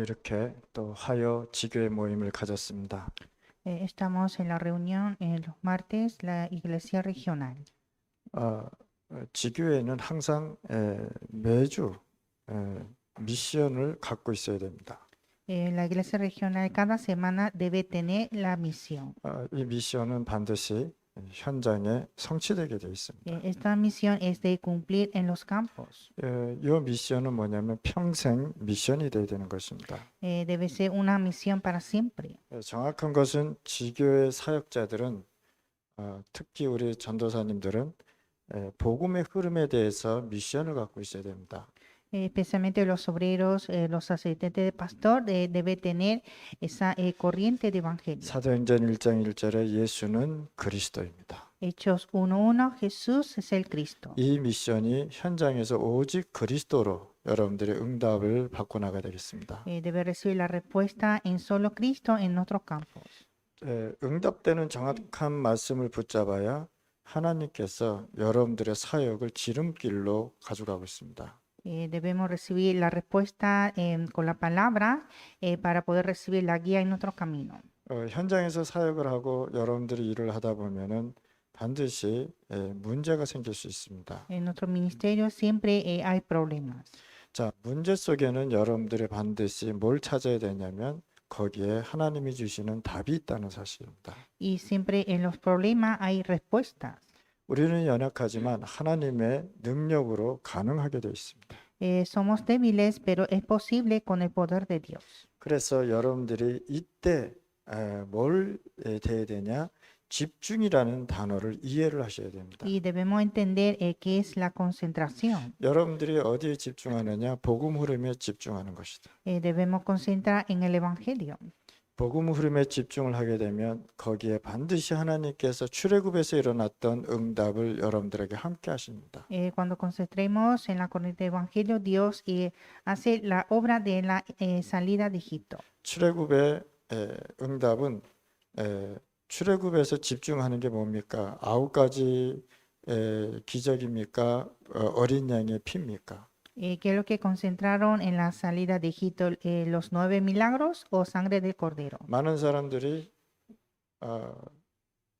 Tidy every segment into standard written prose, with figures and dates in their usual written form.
오늘 이렇게 또 화요 지교회 모임을 가졌습니다. Estamos en la reunión los martes, la iglesia regional. 지교회는 항상 매주 미션을 갖고 있어야 됩니다. La iglesia regional cada semana debe tener la misión. 이 미션은 반드시 현장에 성취되게 되어 있습니다. Esta misión es de cumplir en los campos. 이 미션은 뭐냐면 평생 미션이 되어야 되는 것입니다. Debe ser una misión para siempre. 정확한 것은 지교회 사역자들은 특히 우리 전도사님들은 복음의 흐름에 대해서 미션을 갖고 있어야 됩니다. Especialmente los obreros, los asistentes de pastor, debe tener esa corriente de evangelio. 사도행전 1장 1절에 예수는 그리스도입니다. Hechos 1:1, Jesús es el Cristo. 이 미션이 현장에서 오직 그리스도로 여러분들의 응답을 받고 나가야 되겠습니다. Debe recibir la respuesta en solo Cristo en nuestros campos. 응답되는 정확한 말씀을 붙잡아야 하나님께서 여러분들의 사역을 지름길로 가져가고 있습니다. Debemos recibir la respuesta con la palabra para poder recibir la guía en nuestro camino. 현장에서 사역을 하고 여러분들이 일을 하다 보면은 반드시 문제가 생길 수 있습니다. En nuestro ministerio siempre hay problemas. 자, 문제 속에는 여러분들이 반드시 뭘 찾아야 되냐면 거기에 하나님이 주시는 답이 있다는 사실입니다. Y siempre en los problemas hay respuestas. 우리는 연약하지만 하나님의 능력으로 가능하게 되어 있습니다. Somos débiles, pero es posible con el poder de Dios. 그래서 여러분들이 이때 뭘 돼야 되냐? 집중이라는 단어를 이해를 하셔야 됩니다. Y debemos entender qué es la concentración. 여러분들이 어디에 집중하느냐? 복음 흐름에 집중하는 것이다. Debemos concentrar en el evangelio. 복음 흐름에 집중을 하게 되면 거기에 반드시 하나님께서 출애굽에서 일어났던 응답을 여러분들에게 함께 하십니다. Cuando concentremos en la corriente del evangelio, Dios hace la obra de la salida de Egipto. 출애굽의 응답은 출애굽에서 집중하는 게 뭡니까? 9가지 기적입니까? 어린 양의 피입니까? ¿Qué es lo que concentraron en la salida de Egipto? ¿Los 9 milagros o sangre del cordero? 많은 사람들이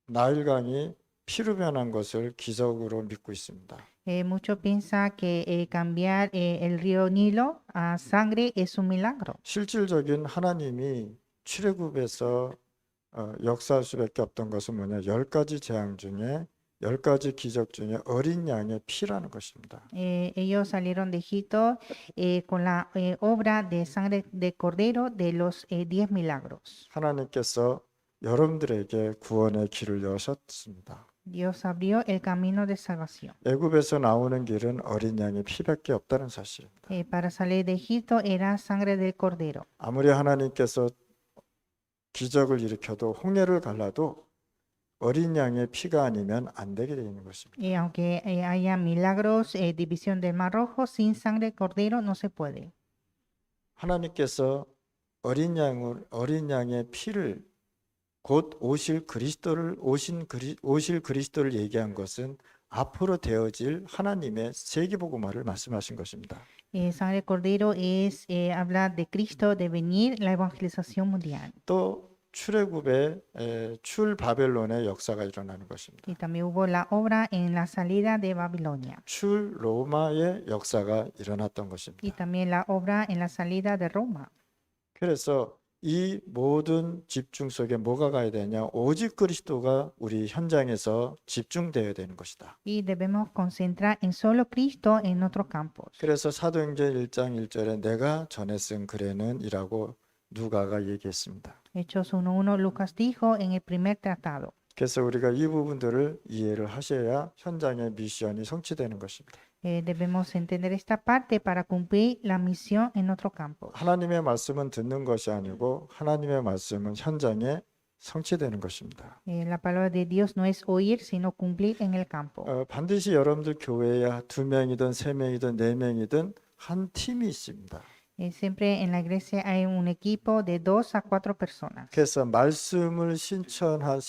나일강이 피로 변한 것을 기적으로 믿고 있습니다. Muchos piensan que cambiar el río Nilo a sangre es un milagro. 실질적인 하나님이 출애굽에서 역사할 수밖에 없던 것은 뭐냐? 10가지 재앙 중에 10가지 기적 중에 어린 양의 피라는 것입니다. Ellos salieron de Egipto con la obra de sangre de cordero de los 10 milagros. 하나님께서 여러분들에게 구원의 길을 여셨습니다. Dios abrió el camino de salvación. 애굽에서 나오는 길은 어린 양의 피밖에 없다는 사실입니다. Para salir de Egipto era sangre del cordero. 아무리 하나님께서 기적을 일으켜도 홍해를 갈라도 어린 양의 피가 아니면 안 되게 되어 있는 것입니다. Y aunque haya milagros, división del Mar Rojo, sin sangre de cordero no se puede. 하나님께서 어린 양의 피를 곧 오실 그리스도를 얘기한 것은 앞으로 되어질 하나님의 세계복음화를 말씀하신 것입니다. Sangre de cordero es hablar de Cristo, de venir la evangelización mundial. 또 출애굽의 출 바벨론의 역사가 일어나는 것입니다. Y también hubo la obra en la salida de Babilonia. 출 로마의 역사가 일어났던 Y 것입니다. también la obra en la salida de Roma. 그래서 이 모든 집중 속에 뭐가 가야 되냐? 오직 그리스도가 우리 현장에서 집중되어야 되는 것이다. Y debemos concentrar en solo Cristo en nuestros campos. 그래서 사도행전 1장 1절에 내가 전에 쓴 글에는 이라고 누가가 얘기했습니다. Hechos 1:1, Lucas dijo en el primer tratado. 그래서 우리가 이 부분들을 이해를 하셔야 현장의 미션이 성취되는 것입니다. Debemos entender esta parte para cumplir la misión en nuestro campo. 하나님의 말씀은 듣는 것이 아니고 하나님의 말씀은 현장에 성취되는 것입니다. La palabra de Dios no es oír, sino cumplir en el campo. 반드시 여러분들 교회에 2명이든 3명이든 4명이든 한 팀이 있습니다. Siempre en la iglesia hay un equipo de 2 a 4 personas. 그래서 말씀을 실천하는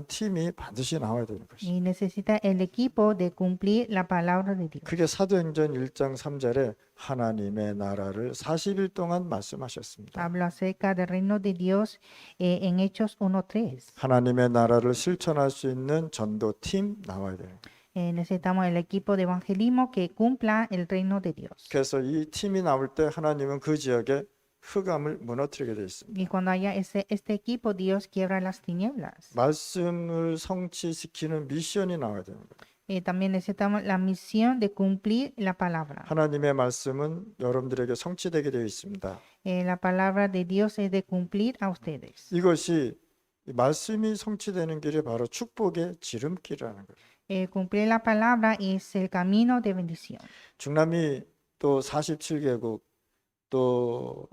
팀이 반드시 나와야 되는 것이죠. Y necesita el equipo de cumplir la palabra de Dios. 그게 사도행전 1장 3절에 하나님의 나라를 40일 동안 말씀하셨습니다. Habla acerca del reino de Dios en Hechos 1:3. 하나님의 나라를 실천할 수 있는 전도팀 나와야 돼요. Necesitamos el equipo de evangelismo que cumpla el reino de Dios. 그래서 이 팀이 나올 때 하나님은 그 지역에 흑암을 무너뜨리게 돼 있습니다. Y cuando haya este equipo, Dios quiebra las tinieblas. 말씀을 성취시키는 미션이 나와야 되는 거예요. También necesitamos la misión de cumplir la palabra. 하나님의 말씀은 여러분들에게 성취되게 되어 있습니다. La palabra de Dios es de cumplir a ustedes. 이것이 이 말씀이 성취되는 길이 바로 축복의 지름길이라는 거예요. Cumplir la palabra es el camino de bendición. 중남미 또 47개국 또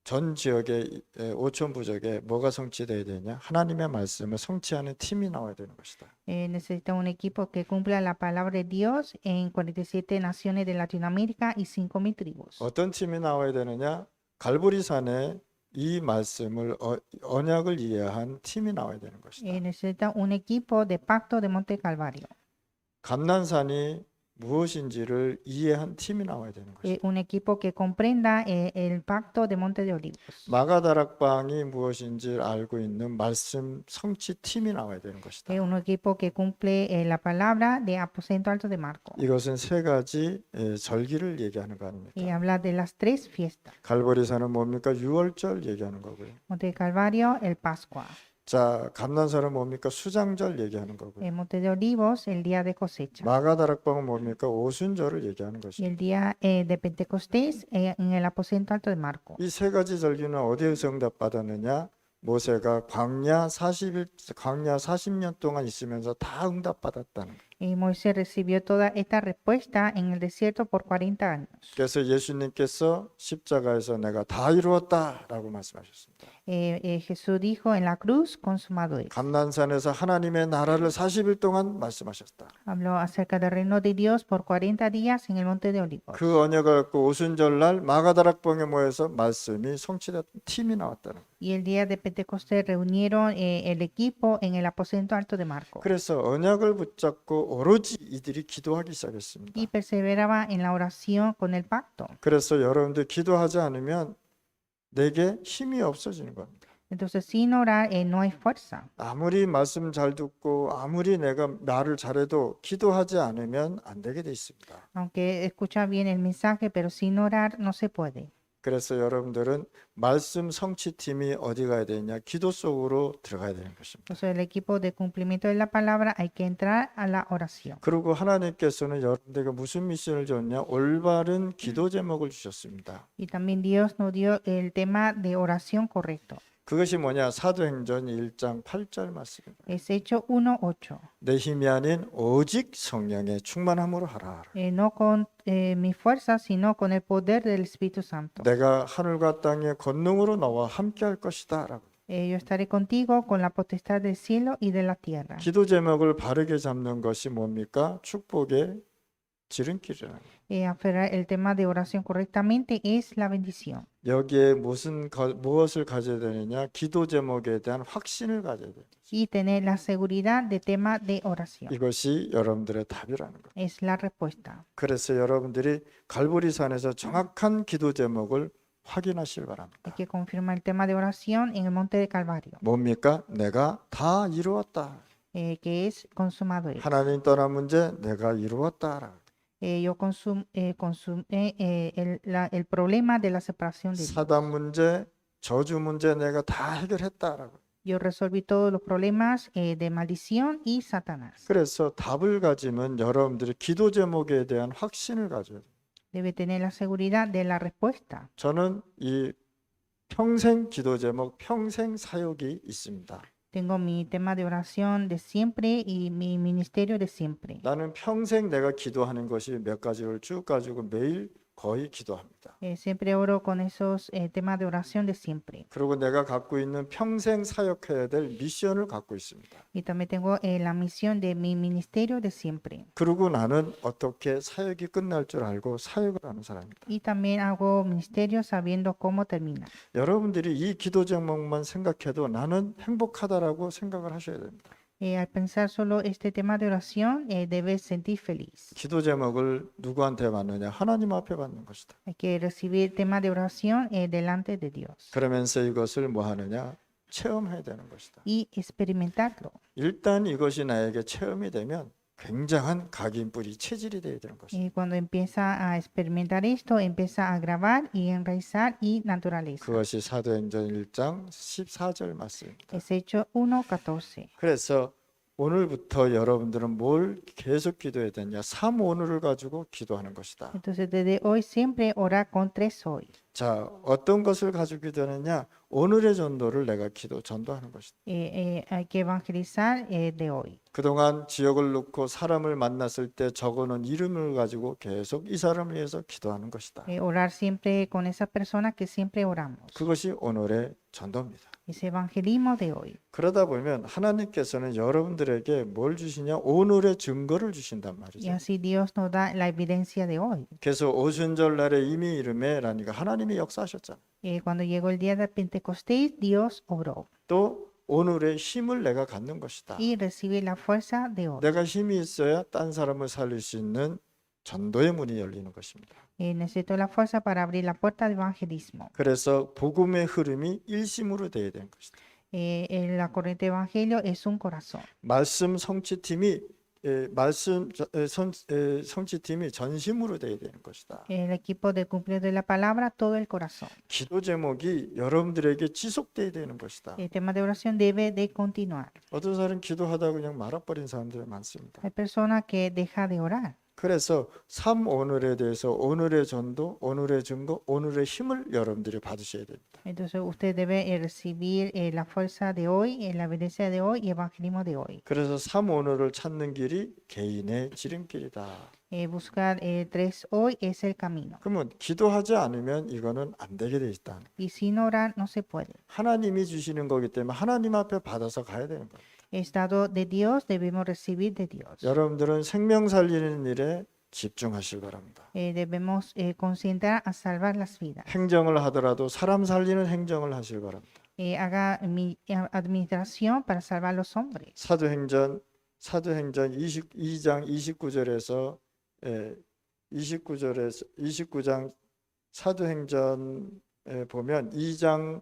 전 지역의 5천 부족에 뭐가 성취되어야 되냐? 하나님의 말씀을 성취하는 팀이 나와야 되는 것이다. Necesita un equipo que cumpla la palabra de Dios en 47 naciones de Latinoamérica y 5,000 tribus. 어떤 팀이 나와야 되느냐? 갈보리산에 이 말씀을 언약을 이해한 팀이 나와야 되는 것이다. Necesita un equipo de pacto de Monte Calvario. 감난산이 무엇인지를 이해한 팀이 나와야 되는 것이다. Un equipo que comprenda el pacto de Monte de Olivos. 마가다락방이 무엇인지 알고 있는 말씀 성취 팀이 나와야 되는 것이다. Un equipo que cumple la palabra de Aposento Alto de Marco. 이것은 세 가지 절기를 얘기하는 거 아닙니까? Y habla de las 3 fiestas. 갈보리산은 뭡니까? 유월절 얘기하는 거고요. Monte Calvario, el Pascua. 자, 감난산은 뭡니까? 수장절 얘기하는 거고요. El Monte de Olivos, el día de cosecha. 마가다락방은 뭡니까? 오순절을 얘기하는 Y 것이죠. el día de Pentecostés en el Aposento Alto de Marco. 이 세 가지 절기는 어디에서 응답받았느냐? 모세가 광야 40년 동안 있으면서 다 응답받았다는 거예요. Y Moisés recibió toda esta respuesta en el desierto por 40 años. 그래서 예수님께서 십자가에서 내가 다 이루었다라고 말씀하셨습니다. Jesús dijo en la cruz, consumado es. 감난산에서 하나님의 나라를 40일 동안 말씀하셨다. Habló acerca del reino de Dios por 40 días en el Monte de Olivos. 그 언약을 갖고 오순절날 마가다락방에 모여서 말씀이 성취된 팀이 나왔다는 거예요. Y el día de Pentecostés reunieron el equipo en el aposento alto de Marco. 그래서 언약을 붙잡고 오로지 이들이 기도하기 시작했습니다. Y perseveraba en la oración con el pacto. 그래서 여러분들 기도하지 않으면 내게 힘이 없어지는 겁니다. Entonces, sin orar no hay fuerza. 아무리 말씀 잘 듣고 아무리 내가 말을 잘해도 기도하지 않으면 안 되게 돼 있습니다. Aunque escucha bien el mensaje, pero sin orar no se puede. 그래서 여러분들은 말씀 성취팀이 어디 가야 되냐? 기도 속으로 들어가야 되는 것입니다. Entonces, el equipo de cumplimiento de la palabra hay que entrar a la oración. 그리고 하나님께서는 여러분들에게 무슨 미션을 줬냐? 올바른 기도 제목을 주셨습니다. Y también Dios nos dio el tema de oración correcto. 그것이 뭐냐? 사도행전 1장 8절 말씀입니다. Es Hechos 1:8. 내 힘이 아닌 오직 성령의 충만함으로 하라. No con mi fuerza, sino con el poder del Espíritu Santo. 내가 하늘과 땅의 권능으로 너와 함께할 것이다. 라고. Yo estaré contigo con la potestad del cielo y de la tierra. 기도 제목을 바르게 잡는 것이 뭡니까? 축복의 지름길이라는 거예요. Aferrar el tema de oración correctamente es la bendición. 여기에 무엇을 가져야 되느냐? 기도 제목에 대한 확신을 가져야 돼요. Y tener la seguridad de tema de oración. 이것이 여러분들의 답이라는 거예요. Es la respuesta. 그래서 여러분들이 갈보리산에서 정확한 기도 제목을 확인하시길 바랍니다. Hay que confirmar el tema de oración en el monte de Calvario, 뭡니까? 내가 다 이루었다. que es consumado es. 하나님 떠난 문제 내가 이루었다. Yo consumé el problema de la separación de Dios. 사단 문제, 저주 문제 내가 다 해결했다라고. Yo resolví todos los problemas de maldición y Satanás. 그래서 답을 가지면 여러분들이 기도 제목에 대한 확신을 가져야 돼요. Debe tener la seguridad de la respuesta. 저는 이 평생 기도 제목, 평생 사역이 있습니다. Tengo mi tema de oración de siempre y mi ministerio de siempre. 나는 평생 내가 기도하는 것이 몇 가지를 쭉 가지고 매일 거의 기도합니다. Siempre oro con esos temas de oración de siempre. 그리고 내가 갖고 있는 평생 사역해야 될 미션을 갖고 있습니다. Y también tengo la misión de mi ministerio de siempre. 그리고 나는 어떻게 사역이 끝날 줄 알고 사역을 하는 사람입니다. Y también hago ministerio sabiendo cómo termina. 여러분들이 이 기도 제목만 생각해도 나는 행복하다라고 생각을 하셔야 됩니다. Al pensar solo este tema de oración, debes sentir feliz. 기도 제목을 누구한테 받느냐? 하나님 앞에 받는 것이다. Hay que recibir tema de oración delante de Dios 그러면서 이것을 뭐 하느냐? 체험해야 되는 것이다. y experimentarlo. 일단 이것이 나에게 체험이 되면 굉장한 각인뿌리 체질이 되어야 되는 것이다. Y cuando empieza a experimentar esto, empieza a grabar y enraizar y naturaleza. 그것이 사도행전 1장 14절 말씀입니다. Es Hechos 1:14. 그래서 오늘부터 여러분들은 뭘 계속 기도해야 되냐? 3오늘을 가지고 기도하는 것이다. Entonces, desde hoy siempre orar con 3 hoy. 자, 어떤 것을 가지고 기도하느냐? 오늘의 전도를 내가 전도하는 것이다. Hay que evangelizar de hoy. 그동안 지역을 놓고 사람을 만났을 때 적어놓은 이름을 가지고 계속 이 사람을 위해서 기도하는 것이다. Orar siempre con esa persona que siempre oramos. 그것이 오늘의 전도입니다. Ese evangelismo de hoy. 그러다 보면 하나님께서는 여러분들에게 뭘 주시냐? 오늘의 증거를 주신단 Y 말이죠. así Dios nos da la evidencia de hoy. 그래서 오순절 날에 이미 이름에라니까 하나님이 역사하셨잖아요. Cuando llegó el día de Pentecostés, Dios obró 또 오늘의 힘을 내가 갖는 것이다. y recibe la fuerza de hoy. 내가 힘이 있어야 딴 사람을 살릴 수 있는 전도의 문이 열리는 것입니다. Necesito la fuerza para abrir la puerta de evangelismo. 그래서 복음의 흐름이 일심으로 돼야 되는 것이다. La corriente de evangelio es un corazón. 말씀 성취팀이 성취팀이 전심으로 돼야 되는 것이다. El equipo de cumplir de la palabra, todo el corazón. 기도 제목이 여러분들에게 지속돼야 되는 것이다. El tema de oración debe de continuar. 어떤 사람은 기도하다 그냥 말아버린 사람들이 많습니다. Hay personas que dejan de orar. 그래서 3오늘에 대해서 오늘의 전도, 오늘의 증거, 오늘의 힘을 여러분들이 받으셔야 됩니다. Entonces usted debe recibir la fuerza de hoy, la evidencia de hoy y evangelismo de hoy. 그래서 3오늘을 찾는 길이 개인의 지름길이다. Buscar 3 hoy es el camino. 그러면 기도하지 않으면 이거는 안 되게 돼 있다. Y sin orar no se puede. 하나님이 주시는 거기 때문에 하나님 앞에 받아서 가야 되는 거예요. Es dado de Dios, debemos recibir de Dios. 여러분들은 생명 살리는 일에 집중하시기 바랍니다. Debemos concentrar a salvar las vidas. 행정을 하더라도 사람 살리는 행정을 하시기 바랍니다. Haga mi administración para salvar los hombres. 사도행전 22장 29절에서 29장 사도행전에 보면 2장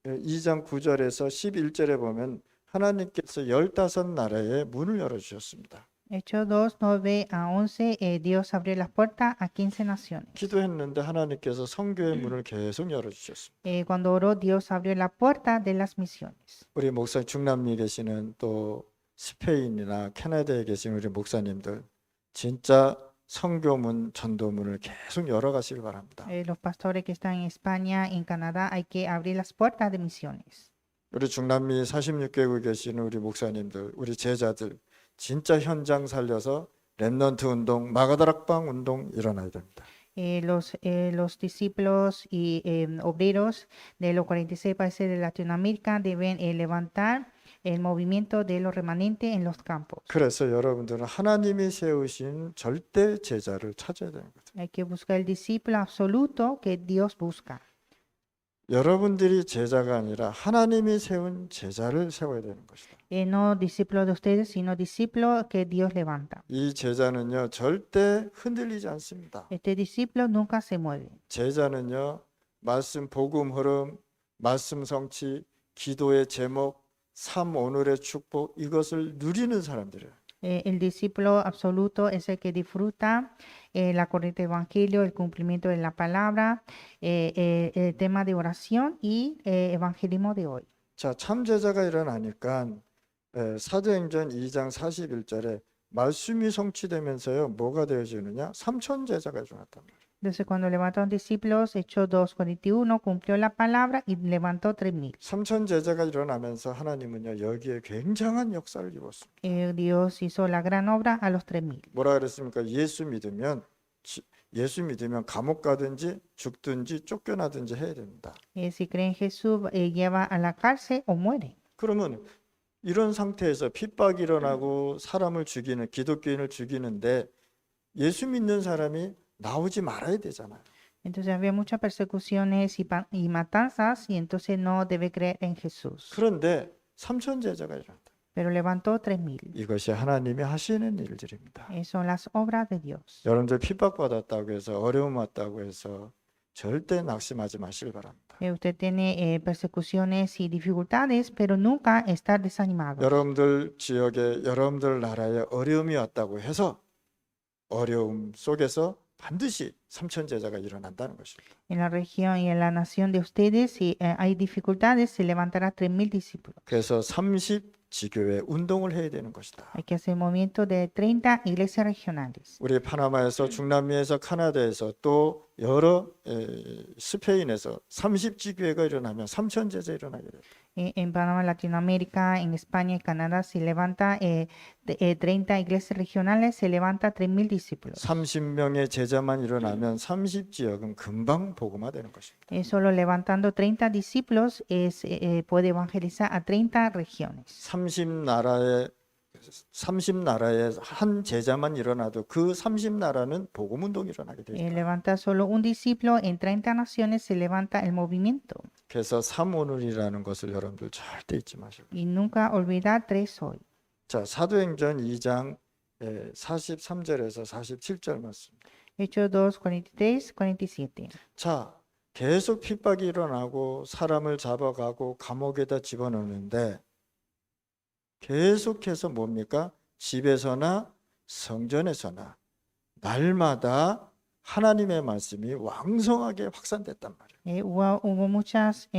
9절에서 11절에 보면 하나님께서 15나라에 문을 열어주셨습니다. Hechos 2, 9 a 11, Dios abrió las puertas a 15 naciones. 기도했는데 하나님께서 선교의 문을 계속 열어주셨습니다. Cuando oró, Dios abrió la puerta de las misiones. 우리 목사 중남미에 계시는 또 스페인이나 캐나다에 계신 우리 목사님들 진짜 선교문, 전도문을 계속 열어가시기 바랍니다. Los pastores que están en España, en Canadá, hay que abrir las puertas de misiones. 우리 중남미 46개국에 계시는 우리 목사님들, 우리 제자들 진짜 현장 살려서 렘넌트 운동, 마가다락방 운동 일어나야 됩니다. Los discípulos y obreros de los 46 países de Latinoamérica deben levantar el movimiento de los remanentes en los campos. 그래서 여러분들은 하나님이 세우신 절대 제자를 찾아야 되는 거죠. Hay que buscar el discípulo absoluto que Dios busca. 여러분들이 제자가 아니라 하나님이 세운 제자를 세워야 되는 것이다. No discípulos de ustedes, sino discípulos que Dios levanta. 이 제자는요 절대 흔들리지 않습니다. Este discípulo nunca se mueve. 제자는요 말씀 복음 흐름, 말씀 성취, 기도의 제목, 삶 오늘의 축복 이것을 누리는 사람들이에요. El discípulo absoluto es el que disfruta la corriente evangelio, el cumplimiento de la palabra, el tema de oración y evangelismo de hoy. 자, 참제자가 일어나니까 사도행전 2장 41절에 말씀이 성취되면서요 뭐가 되어지느냐? 삼천제자가 일어났단 말이에요. Entonces, cuando levantó a los discípulos, Hechos 2:41, cumplió la palabra y levantó 3,000. 삼천 제자가 일어나면서 하나님은요 여기에 굉장한 역사를 입었습니다. Dios hizo la gran obra a los 3,000. 뭐라 그랬습니까? 예수 믿으면 감옥 가든지 죽든지 쫓겨나든지 해야 됩니다. Si cree en Jesús, lleva a la cárcel o muere. 그러면 이런 상태에서 핍박이 일어나고 사람을 죽이는 기독교인을 죽이는데 예수 믿는 사람이 나오지 말아야 되잖아요. Entonces había muchas persecuciones y matanzas y entonces no debe creer en Jesús. 그런데 삼천 제자가 일어났다. Pero levantó 3,000. 이것이 하나님이 하시는 일들입니다. Son las obras de Dios. 여러분들 핍박받았다고 해서 어려움 왔다고 해서 절대 낙심하지 마시길 바랍니다. Usted tiene persecuciones y dificultades, pero nunca estar desanimado. 여러분들 지역에 여러분들 나라에 어려움이 왔다고 해서 어려움 속에서 반드시 삼천 제자가 일어난다는 것입니다. En la región y en la nación de ustedes, si hay dificultades, se levantará 3,000 discípulos. 그래서 30지교회 운동을 해야 되는 것이다. Hay que hacer movimiento de 30 iglesias regionales. 우리 파나마에서 중남미에서 카나다에서 또 여러 스페인에서 30지교회가 일어나면 3천 제자 일어나게 됩니다. En Panamá, Latinoamérica, en España y Canadá se levanta 30 iglesias regionales, se levanta 3,000 discípulos. 30명의 제자만 일어나면 30지역은 금방 복음화되는 것입니다. Solo levantando 30 discípulos puede evangelizar a 30 regiones. 30나라에 한 제자만 일어나도 그 30나라는 복음 운동이 일어나게 됩니다. Levanta solo un discípulo en 30 naciones, se levanta el movimiento. 그래서 삼오늘이라는 것을 여러분들 절대 잊지 마시고. Y nunca olvidar 3 hoy. 자, 사도행전 2장 43절에서 47절 말씀. Hechos 2, 43, 47. 자, 계속 핍박이 일어나고 사람을 잡아가고 감옥에다 집어넣는데 계속해서 뭡니까? 집에서나 성전에서나 날마다 하나님의 말씀이 왕성하게 확산됐단 말이에요. Hubo muchas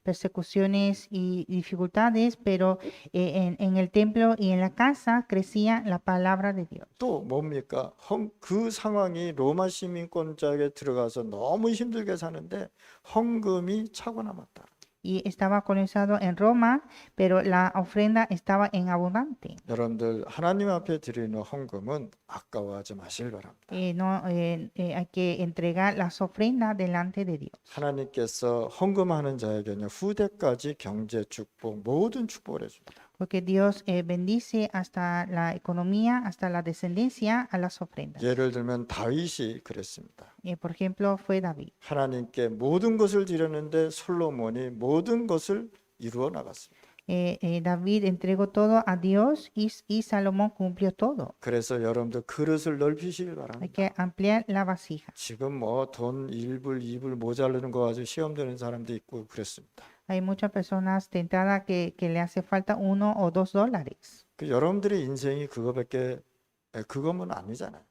persecuciones y dificultades, pero en el templo y en la casa crecía la palabra de Dios. 또 뭡니까? 그 상황이 로마 시민권자에 들어가서 너무 힘들게 사는데 헌금이 차고 남았다. Y estaba colonizado en Roma, pero la ofrenda estaba en abundante. 여러분들 하나님 앞에 드리는 헌금은 아까워하지 마시길 바랍니다. Hay que entregar las ofrendas delante de Dios. 하나님께서 헌금하는 자에게는 후대까지 경제 축복, 모든 축복을 해줍니다. Porque Dios bendice hasta la economía, hasta la descendencia a las ofrendas. 예를 들면 다윗이 그랬습니다. Por ejemplo, fue David. 하나님께 모든 것을 드렸는데 솔로몬이 모든 것을 이루어 나갔습니다. David entregó todo a Dios y Salomón cumplió todo. 그래서 여러분들 그릇을 넓히시길 Hay 바랍니다. que ampliar la vasija. 지금 뭐 돈 1불, 2불 모자르는 거 가지고 시험 드는 사람도 있고 그랬습니다. Hay muchas personas tentadas que le hace falta $1 o $2. 그 여러분들의 인생이 그거면 아니잖아요.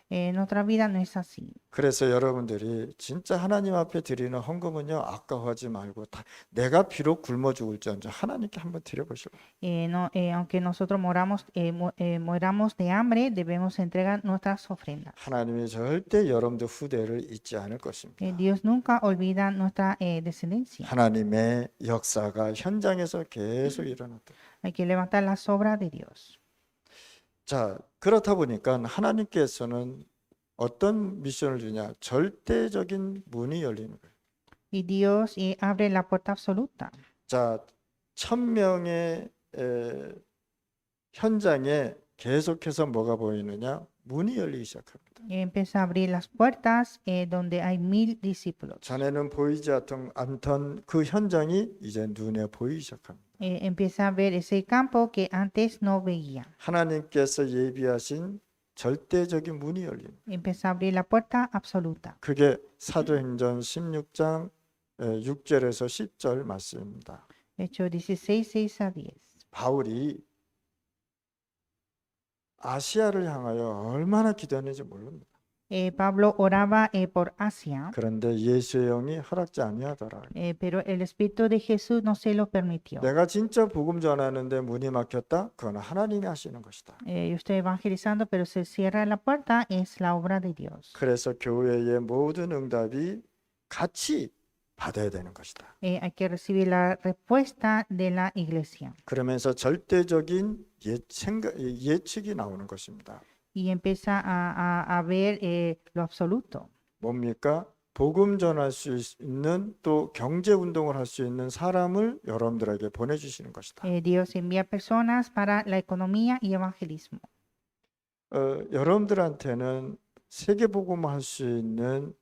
Nuestra vida no es así. 그래서 여러분들이 진짜 하나님 앞에 드리는 헌금은요 아까워하지 말고 내가 비록 굶어 죽을지언정 하나님께 한번 드려보시고. Aunque nosotros moramos de hambre, debemos entregar nuestras ofrendas. 하나님이 절대 여러분들 후대를 잊지 않을 것입니다. Dios nunca olvida nuestra descendencia. 하나님의 역사가 현장에서 계속 일어났다. Hay que levantar las obras de Dios. 자, 그렇다 보니까 하나님께서는 어떤 미션을 주냐? 절대적인 문이 열리는 거예요. Y Dios abre la puerta absoluta. 자, 1000명의 현장에 계속해서 뭐가 보이느냐? 문이 열리기 시작합니다. Empieza a abrir las puertas donde hay 1,000 discípulos. 전에는 보이지 않던 그 현장이 이제 눈에 보이기 시작합니다. Empieza a ver ese campo que antes no veía. 하나님께서 예비하신 절대적인 문이 열립니다. Empieza a abrir la puerta absoluta. 그게 사도행전 16장 6절에서 10절 말씀입니다. Hechos 16, 6 a 10. 바울이 아시아를 향하여 얼마나 기도했는지 모릅니다. Pablo oraba por Asia, 그런데 예수의 영이 허락지 아니하더라. pero el Espíritu de Jesús no se lo permitió. 내가 진짜 복음 전하는데 문이 막혔다? 그건 하나님이 하시는 것이다. Yo estoy evangelizando, pero se cierra la puerta, es la obra de Dios. 그래서 교회의 모든 응답이 같이 받아야 되는 것이다. Hay que recibir la respuesta de la iglesia. 그러면서 절대적인 예측이 나오는 것입니다. Y empieza a ver lo absoluto. 뭡니까? 복음 전할 수 있는 또 경제 운동을 할 수 있는 사람을 여러분들에게 보내주시는 것이다. Dios envía personas para la economía y evangelismo. 여러분들한테는 세계 복음을 할 수 있는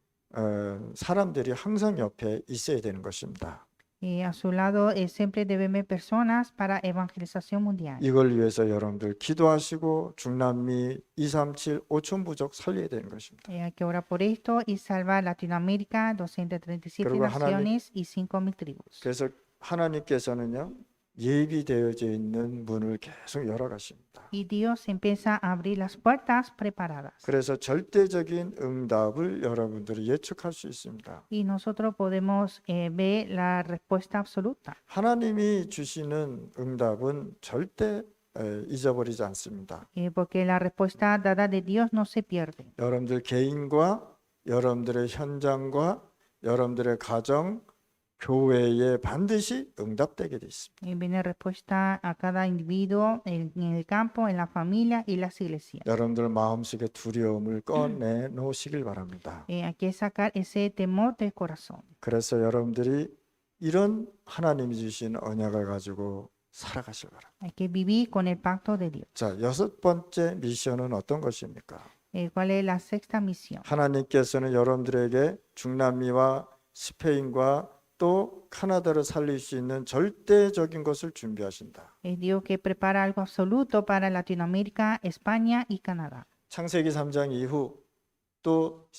사람들이 항상 옆에 있어야 되는 것입니다. A su lado siempre deben haber personas para evangelización mundial. 이걸 위해서 여러분들 기도하시고 중남미 237 5천 부족 살려야 되는 것입니다. Hay que orar por esto y salvar Latinoamérica, 237 그리고 naciones y 5,000 tribus. 그래서 하나님께서는요 예비되어져 있는 문을 계속 열어가십니다. Y Dios empieza a abrir las puertas preparadas. 그래서 절대적인 응답을 여러분들이 예측할 수 있습니다. Y nosotros podemos ver la respuesta absoluta. 하나님이 주시는 응답은 절대 잊어버리지 않습니다. Porque la respuesta dada de Dios no se pierde. 여러분들 개인과 여러분들의 현장과 여러분들의 가정, 교회에 반드시 응답되게 돼 있습니다. Viene respuesta a cada individuo en el campo, en la familia y las iglesias. 여러분들 마음속에 두려움을 꺼내 놓으시길 바랍니다. Hay que sacar ese temor del corazón. 그래서 여러분들이 이런 하나님이 주신 언약을 가지고 살아가실 바랍니다. Hay que vivir con el pacto de Dios. 자, 여섯 번째 미션은 어떤 것입니까? ¿Cuál es la sexta misión? 하나님께서는 여러분들에게 중남미와 스페인과 또 카나다를 살릴 수 있는 절대적인 것을 준비하신다. Es Dios que prepara algo absoluto para Latinoamérica, España y Canadá. 창세기 3장 이후 또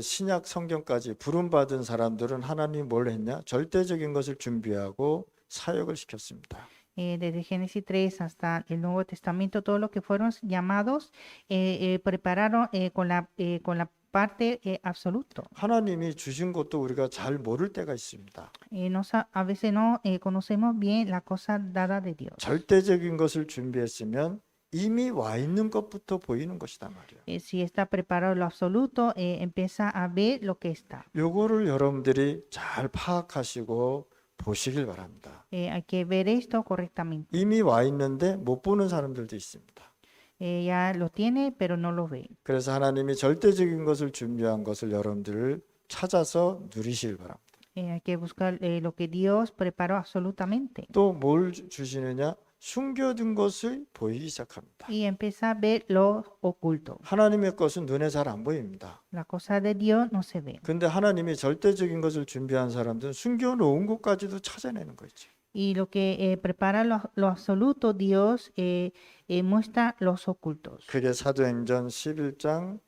신약 성경까지 부름받은 사람들은 하나님이 뭘 했냐? 절대적인 것을 준비하고 사역을 시켰습니다. Desde Génesis 3 hasta el Nuevo Testamento, todos los que fueron llamados prepararon con la parte absoluto. 하나님이 주신 것도 우리가 잘 모를 때가 있습니다. A veces no conocemos bien la cosa dada de Dios. 절대적인 것을 준비했으면 이미 와 있는 것부터 보이는 것이다 말이에요. Si está preparado lo absoluto, empieza a ver lo que está. 요거를 여러분들이 잘 파악하시고 보시길 바랍니다. Hay que ver esto correctamente. 이미 와 있는데 못 보는 사람들도 있습니다. Ya lo tiene, pero no lo ve. 그래서 하나님이 절대적인 것을 준비한 것을 여러분들을 찾아서 누리시길 바랍니다. Hay que buscar lo que Dios preparó absolutamente. 또 뭘 주시느냐? 숨겨둔 것을 보이기 시작합니다. Y empieza a ver lo oculto. 하나님의 것은 눈에 잘 안 보입니다. La cosa de Dios no se ve. 근데 하나님이 절대적인 것을 준비한 사람들은 숨겨놓은 것까지도 찾아내는 거죠. Y lo que prepara lo absoluto, Dios muestra los ocultos. 그게 사도행전 11장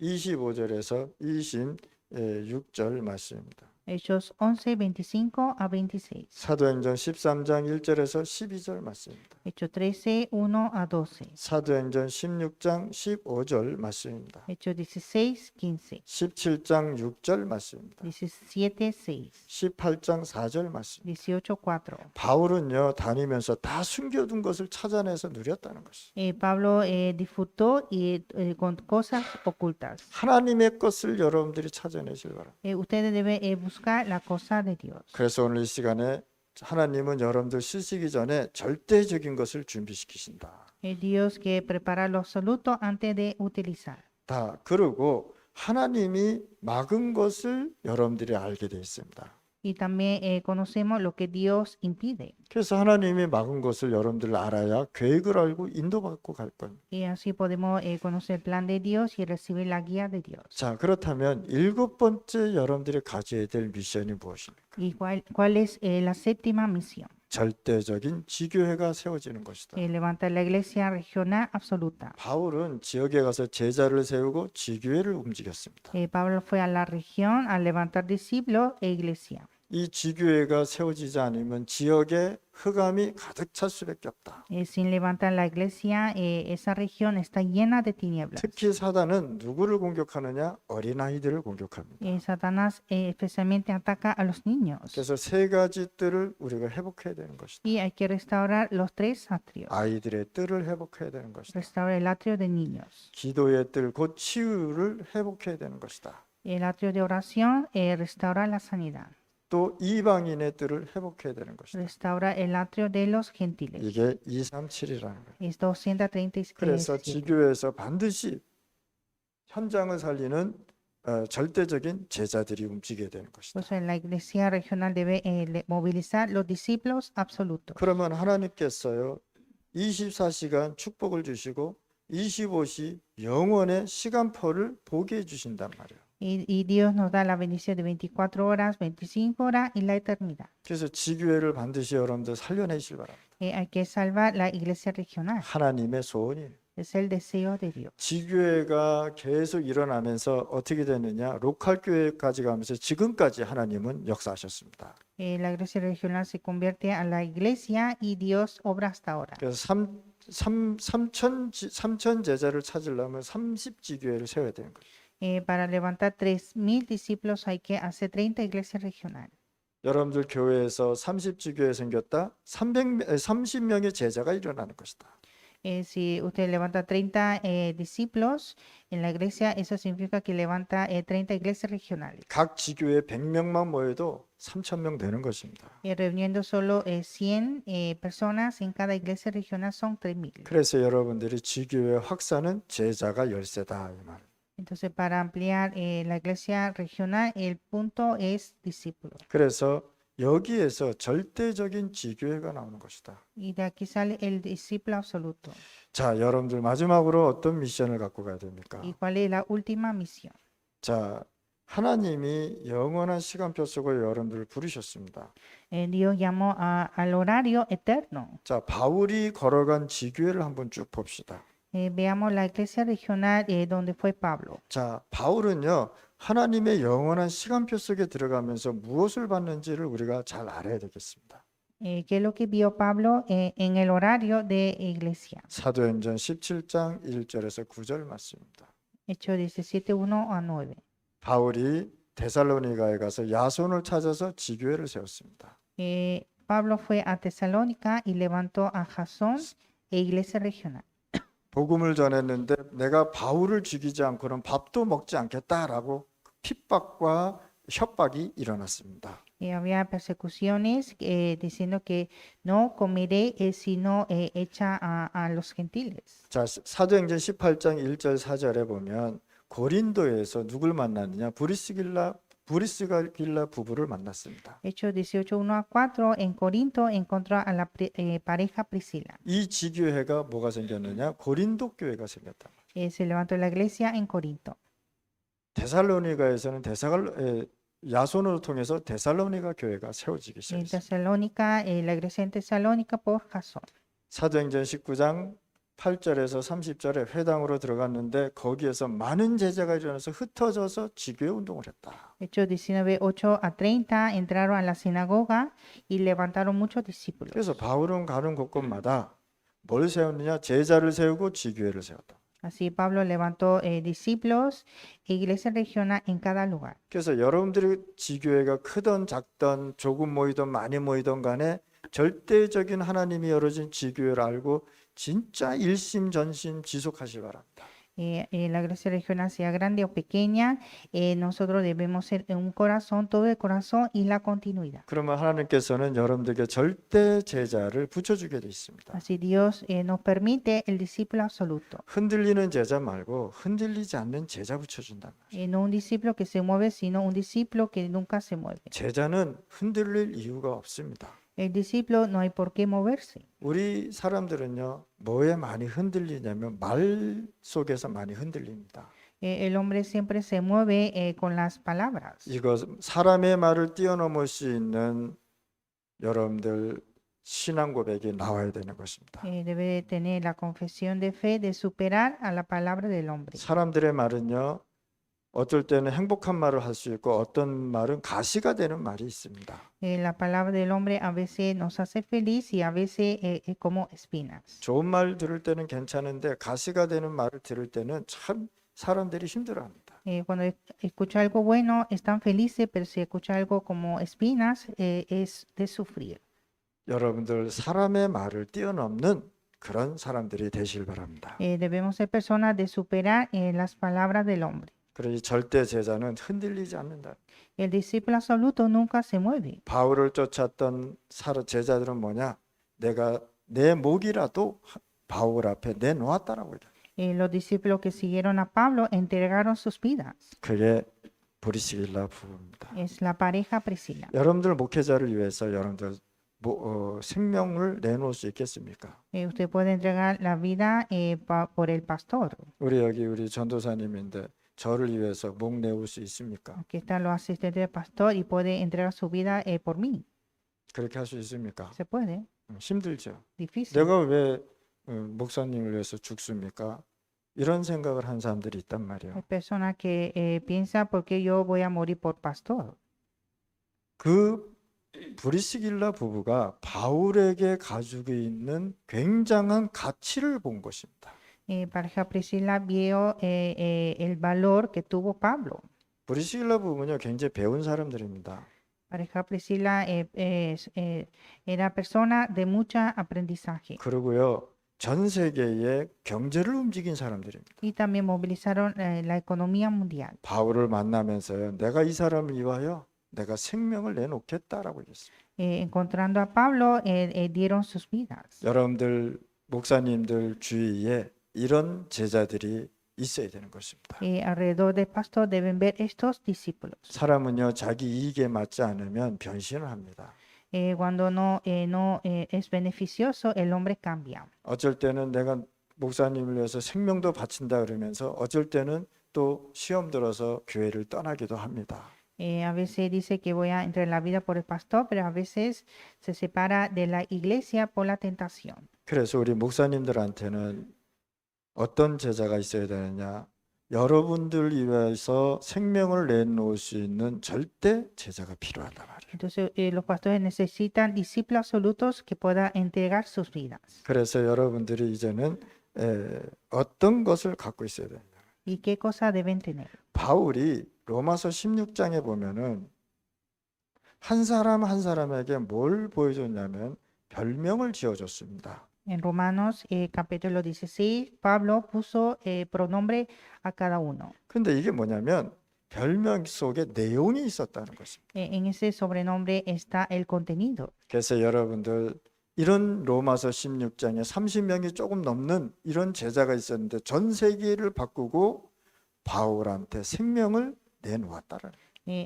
25절에서 26절 말씀입니다. Hechos 11, 25 a 26. 사도행전 13장 1절에서 12절 말씀입니다. Hechos 13, 1 a 12. 사도행전 16장 15절 말씀입니다. Hechos 16, 15. 17장 6절 말씀입니다. 17, 6. 18장 4절 말씀. 18, 4. 바울은요 다니면서 다 숨겨둔 것을 찾아내서 누렸다는 것이. Pablo disfrutó con cosas ocultas. 하나님의 것을 여러분들이 찾아내실 바랍니다. Ustedes deben buscar la cosa de Dios. 그래서 오늘 이 시간에 하나님은 여러분들 쓰시기 전에 절대적인 것을 준비시키신다. Dios que prepara lo absoluto antes de utilizar. 다 그러고 하나님이 막은 것을 여러분들이 알게 되어 있습니다. Y también conocemos lo que Dios impide. 그래서 하나님이 막은 것을 여러분들 알아야 계획을 알고 인도받고 갈 겁니다. Y así podemos conocer el plan de Dios y recibir la guía de Dios. 자, 그렇다면 일곱 번째 여러분들이 가져야 될 미션이 무엇입니까? ¿Y cuál es la séptima misión? 절대적인 지교회가 세워지는 것이다. Levantar la iglesia regional absoluta. 바울은 지역에 가서 제자를 세우고 지교회를 움직였습니다. Pablo fue a la región a levantar discípulos e iglesia. 이 지교회가 세워지지 않으면 지역에 흑암이 가득 찰 수밖에 없다. Sin levantar la iglesia, esa región está llena de tinieblas. 특히 사단은 누구를 공격하느냐? 어린아이들을 공격합니다. Satanás especialmente ataca a los niños. 그래서 세 가지 뜰을 우리가 회복해야 되는 것이다. Y hay que restaurar los tres atrios. 아이들의 뜰을 회복해야 되는 것이다. Restaurar el atrio de niños. 기도의 뜰, 곧 치유를 회복해야 되는 것이다. El atrio de oración restaura la sanidad. 또 이방인의 뜰을 회복해야 되는 것이다. Restaura el atrio de los gentiles. 이게 237이라는 거예요. Es 237. 그래서 지교회에서 반드시 현장을 살리는 절대적인 제자들이 움직여야 되는 것이다. Pues en la iglesia regional debe movilizar los discípulos absolutos. 그러면 하나님께서요 24시간 축복을 주시고 25시 영원의 시간표를 보게 해주신단 말이에요. Y Dios nos da la bendición de 24 horas, 25 horas y la eternidad. 그래서 지교회를 반드시 여러분들 살려내실 바랍니다. Hay que salvar la iglesia regional. 하나님의 소원이에요. Es el deseo de Dios. 지교회가 계속 일어나면서 어떻게 되느냐? 로컬 교회까지 가면서 지금까지 하나님은 역사하셨습니다. La iglesia regional se convierte a la iglesia y Dios obra hasta ahora. 그래서 3천 제자를 찾으려면 30지교회를 세워야 되는 거예요. Para levantar 3,000 discípulos hay que hacer 30 iglesias regionales. 여러분들 교회에서 30지교회 생겼다? 30명의 제자가 일어나는 것이다. Si usted levanta 30 discípulos en la iglesia, eso significa que levanta 30 iglesias regionales. 각 지교회 100명만 모여도 3,000명 되는 것입니다. Reuniendo solo 100 personas en cada iglesia regional son 3,000. 그래서 여러분들이 지교회 확산은 제자가 열쇠다 이 말. Entonces, para ampliar la iglesia regional, el punto es discípulos. 그래서 여기에서 절대적인 지교회가 나오는 것이다. Y de aquí sale el discípulo absoluto. 자, 여러분들 마지막으로 어떤 미션을 갖고 가야 됩니까? ¿Y cuál es la última misión? 자, 하나님이 영원한 시간표 속에 여러분들을 부르셨습니다. Dios llamó al horario eterno. 자, 바울이 걸어간 지교회를 한번 쭉 봅시다. Veamos la iglesia regional donde fue Pablo. 자, 바울은요, 하나님의 영원한 시간표 속에 들어가면서 무엇을 받는지를 우리가 잘 알아야 되겠습니다. ¿Qué es lo que vio Pablo en el horario de iglesia? 사도행전 17장 1절에서 9절 말씀입니다. Hechos 17:1-9. 바울이 데살로니가에 가서 야손을 찾아서 지교회를 세웠습니다. Pablo fue a Tesalónica y levantó a Jasón e iglesia regional. 복음을 전했는데 내가 바울을 죽이지 않고는 밥도 먹지 않겠다라고 핍박과 협박이 일어났습니다. Había persecuciones diciendo que no comeré sino hecha a los gentiles. 자, 사도행전 18장 1절 4절에 보면 고린도에서 누굴 만났느냐? 브리스길라 부부를 만났습니다. Hechos 18:1-4 en Corinto encontró a la pareja Priscila. 이 지교회가 뭐가 생겼느냐? 고린도 교회가 생겼다. Se levantó la iglesia en Corinto. 데살로니가에서는 야손을 통해서 데살로니가 교회가 세워지기 En 시작했습니다. Tesalónica, la iglesia en Tesalónica por Jasón. 사도행전 19장 8절에서 30절에 회당으로 들어갔는데 거기에서 많은 제자가 일어나서 흩어져서 지교회 운동을 했다. Hechos 19:8-30 entraron a la sinagoga y levantaron muchos discípulos. 그래서 바울은 가는 곳곳마다 뭘 세웠느냐? 제자를 세우고 지교회를 세웠다. Así Pablo levantó discípulos e iglesia regional en cada lugar. 그래서 여러분들이 지교회가 크던 작던 조금 모이던 많이 모이던 간에 절대적인 하나님이 열어진 지교회를 알고 진짜 일심전심 지속하시기 바랍니다. La iglesia regional sea grande o pequeña, nosotros debemos ser un corazón, todo el corazón y la continuidad. 그러면 하나님께서는 여러분들에게 절대 제자를 붙여주게 돼 있습니다. Así Dios nos permite el discípulo absoluto. 흔들리는 제자 말고 흔들리지 않는 제자 붙여준단 말이에요. No un discípulo que se mueve, sino un discípulo que nunca se mueve. 제자는 흔들릴 이유가 없습니다. El discípulo no hay por qué moverse. 우리 사람들은요, 뭐에 많이 흔들리냐면 말 속에서 많이 흔들립니다. El hombre siempre se mueve con las palabras. 이거 사람의 말을 뛰어넘을 수 있는 여러분들 신앙 고백이 나와야 되는 것입니다. Debe tener la confesión de fe de superar a la palabra del hombre. 사람들의 말은요, 어떨 때는 행복한 말을 할 수 있고 어떤 말은 가시가 되는 말이 있습니다. La palabra del hombre a veces nos hace feliz y a veces es como espinas. 좋은 말 들을 때는 괜찮은데 가시가 되는 말을 들을 때는 참 사람들이 힘들어합니다. Cuando escucha algo bueno, están felices, pero si escucha algo como espinas, es de sufrir. 여러분들 사람의 말을 뛰어넘는 그런 사람들이 되실 바랍니다. Debemos ser personas de superar las palabras del hombre. 그러니 절대 제자는 흔들리지 않는다. El discípulo absoluto nunca se mueve. 바울을 쫓았던 제자들은 뭐냐? 내가 내 목이라도 바울 앞에 내놓았다라고 해요. Los discípulos que siguieron a Pablo entregaron sus vidas. 그게 브리스길라 부부입니다. Es la pareja Priscila. 여러분들 목회자를 위해서 여러분들 생명을 내놓을 수 있겠습니까? Usted puede entregar la vida por el pastor. 우리 전도사님인데 저를 위해서 목 내올 수 있습니까? Aquí están los asistentes del pastor y puede entregar su vida por mí. 그렇게 할 수 있습니까? Se puede. 힘들죠. Difícil. 내가 왜 목사님을 위해서 죽습니까? 이런 생각을 한 사람들이 있단 말이에요. Hay personas que piensan por qué yo voy a morir por pastor. 그 브리스길라 부부가 바울에게 가지고 있는 굉장한 가치를 본 것입니다. Pareja Priscila vio el valor que tuvo Pablo. 브리스길라 부부는요 굉장히 배운 사람들입니다. Pareja Priscila era persona de mucho aprendizaje 그리고요 전 세계의 경제를 움직인 사람들입니다. y también movilizaron la economía mundial. 바울을 만나면서요 내가 이 사람을 위하여 내가 생명을 내놓겠다라고 했습니다. Encontrando a Pablo, dieron sus vidas. 여러분들 목사님들 주위에 이런 제자들이 있어야 되는 것입니다. Alrededor del pastor deben ver estos discípulos. 사람은요 자기 이익에 맞지 않으면 변신을 합니다. Cuando no es beneficioso, el hombre cambia. 어쩔 때는 내가 목사님을 위해서 생명도 바친다 그러면서 어쩔 때는 또 시험 들어서 교회를 떠나기도 합니다. A veces dice que voy a entregar la vida por el pastor, pero a veces se separa de la iglesia por la tentación. 그래서 우리 목사님들한테는 어떤 제자가 있어야 되느냐? 여러분들 위해서 생명을 내놓을 수 있는 절대 제자가 필요하단 말이에요. Entonces, los pastores necesitan discípulos absolutos que puedan entregar sus vidas. 그래서 여러분들이 이제는 어떤 것을 갖고 있어야 되느냐? ¿Y qué cosa deben tener? 바울이 로마서 16장에 보면은 한 사람 한 사람에게 뭘 보여줬냐면 별명을 지어줬습니다. En Romanos capítulo 16, Pablo puso pronombre a cada uno. 근데 이게 뭐냐면 별명 속에 내용이 있었다는 것입니다. En ese sobrenombre está el contenido. 그래서 여러분들 이런 로마서 16장에 30명이 조금 넘는 이런 제자가 있었는데 전 세계를 바꾸고 바울한테 생명을 내놓았다는.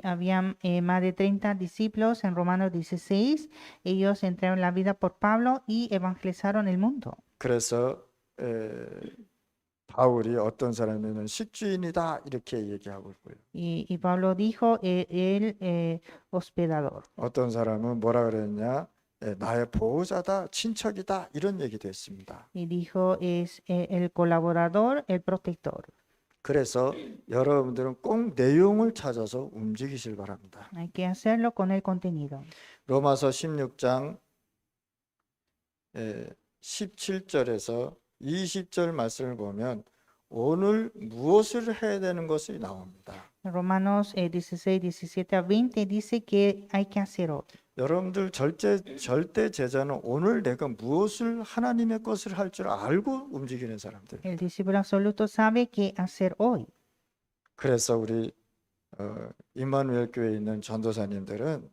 Habían más de 30 discípulos en Romanos 16. Ellos entregaron la vida por Pablo y evangelizaron el mundo. 그래서 바울이 어떤 사람이면 식주인이다 이렇게 얘기하고 있고요. Y Pablo dijo el hospedador. 어떤 사람은 뭐라 그랬냐? 나의 보호자다, 친척이다 이런 얘기도 했습니다. Y dijo es el colaborador, el protector. 그래서 여러분들은 꼭 내용을 찾아서 움직이실 바랍니다. Hay que hacerlo con el contenido. 로마서 16장 17절에서 20절 말씀을 보면 오늘 무엇을 해야 되는 것이 나옵니다. Romanos 16, 17 a 20 dice que hay que hacer hoy. 여러분들 절대 제자는 오늘 내가 무엇을 하나님의 것을 할 줄 알고 움직이는 사람들. El discípulo absoluto sabe qué hacer hoy. 그래서 우리 임마누엘 교회에 있는 전도사님들은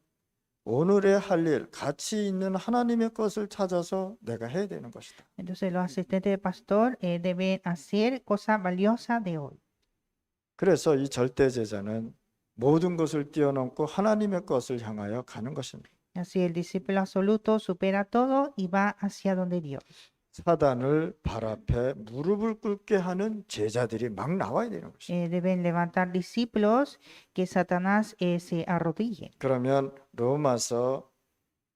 오늘의 할 일, 가치 있는 하나님의 것을 찾아서 내가 해야 되는 것이다. Entonces los asistentes del pastor deben hacer cosas valiosas de hoy. 그래서 이 절대 제자는 모든 것을 뛰어넘고 하나님의 것을 향하여 가는 것입니다. Así el discípulo absoluto supera todo y va hacia donde Dios. 사단을 발 앞에 무릎을 꿇게 하는 제자들이 막 나와야 되는 것입니다. Deben levantar discípulos que Satanás se arrodille. 그러면 로마서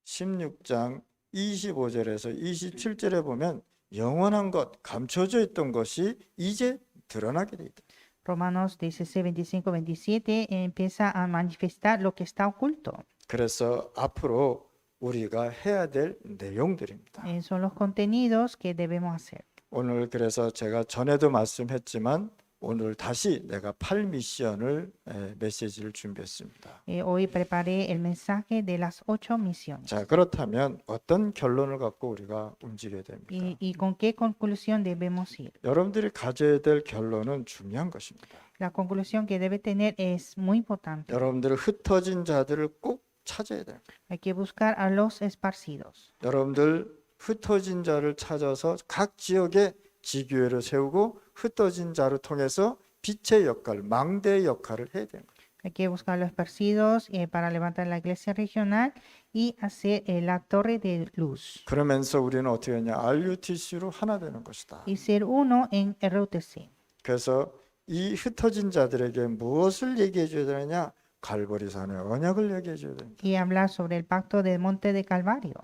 16장 25절에서 27절에 보면 영원한 것, 감춰져 있던 것이 이제 드러나게 돼 있다. Romanos 16, 25, 27 empieza a manifestar lo que está oculto. 그래서 앞으로 우리가 해야 될 내용들입니다. Son los contenidos que debemos hacer. 오늘 그래서 제가 전에도 말씀했지만 오늘 다시 내가 8미션을 메시지를 준비했습니다. Hoy preparé el mensaje de las 8 misiones. 자, 그렇다면 어떤 결론을 갖고 우리가 움직여야 됩니까? ¿Y con qué conclusión debemos ir? 여러분들이 가져야 될 결론은 중요한 것입니다. La conclusión que debe tener es muy importante. 여러분들은 흩어진 자들을 꼭 찾아야 돼요. Hay que buscar a los esparcidos. 여러분들 흩어진 자를 찾아서 각 지역에 지교회를 세우고 흩어진 자를 통해서 빛의 역할, 망대의 역할을 해야 되는 거예요. Hay que buscar a los esparcidos para levantar la iglesia regional y hacer la torre de luz. 그러면서 우리는 어떻게 하냐? RUTC로 하나 되는 것이다. Y ser uno en RUTC. 그래서 이 흩어진 자들에게 무엇을 얘기해 줘야 되느냐? 갈보리산의 언약을 얘기해 줘야 됩니다. Y hablar sobre el pacto del monte de Calvario.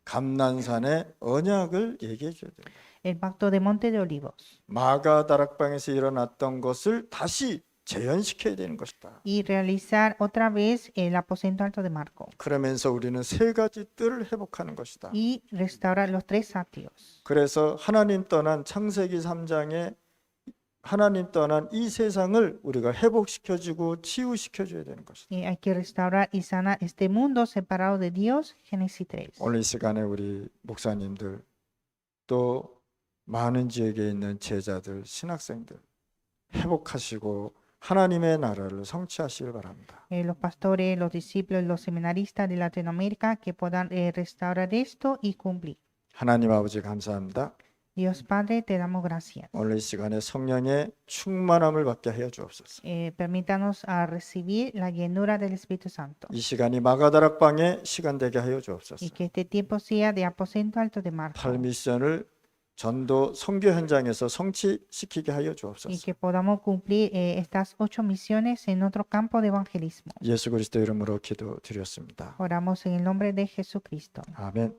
감난산의 언약을 얘기해 줘야 됩니다. El pacto de monte de olivos. 마가다락방에서 일어났던 것을 다시 재현시켜야 되는 것이다. Y realizar otra vez el aposento alto de Marco. 그러면서 우리는 세 가지 뜰을 회복하는 것이다. Y restaurar los 3 atrios. 그래서 하나님 떠난 창세기 3장에 하나님 떠난 이 세상을 우리가 회복시켜주고 치유시켜줘야 되는 것이다. Y hay que restaurar y sanar este mundo separado de Dios. Génesis 3. 오늘 이 시간에 우리 목사님들 또 많은 지역에 있는 제자들, 신학생들 회복하시고 하나님의 나라를 성취하시길 바랍니다. Los pastores, los discípulos, los seminaristas de Latinoamérica que puedan restaurar esto y cumplir. 하나님 아버지 감사합니다. Dios Padre, te damos gracias. 오늘 이 시간에 성령의 충만함을 받게 하여 주옵소서. Permítanos a recibir la llenura del Espíritu Santo. 이 시간이 마가다락방의 시간 되게 하여 주옵소서. Y que este tiempo sea de aposento alto de Marco. 8미션을 전도 선교 현장에서 성취시키게 하여 Y 주옵소서. que podamos cumplir estas 8 misiones en otro campo de evangelismo. 예수 그리스도 이름으로 기도드렸습니다. Oramos en el nombre de Jesucristo. 아멘.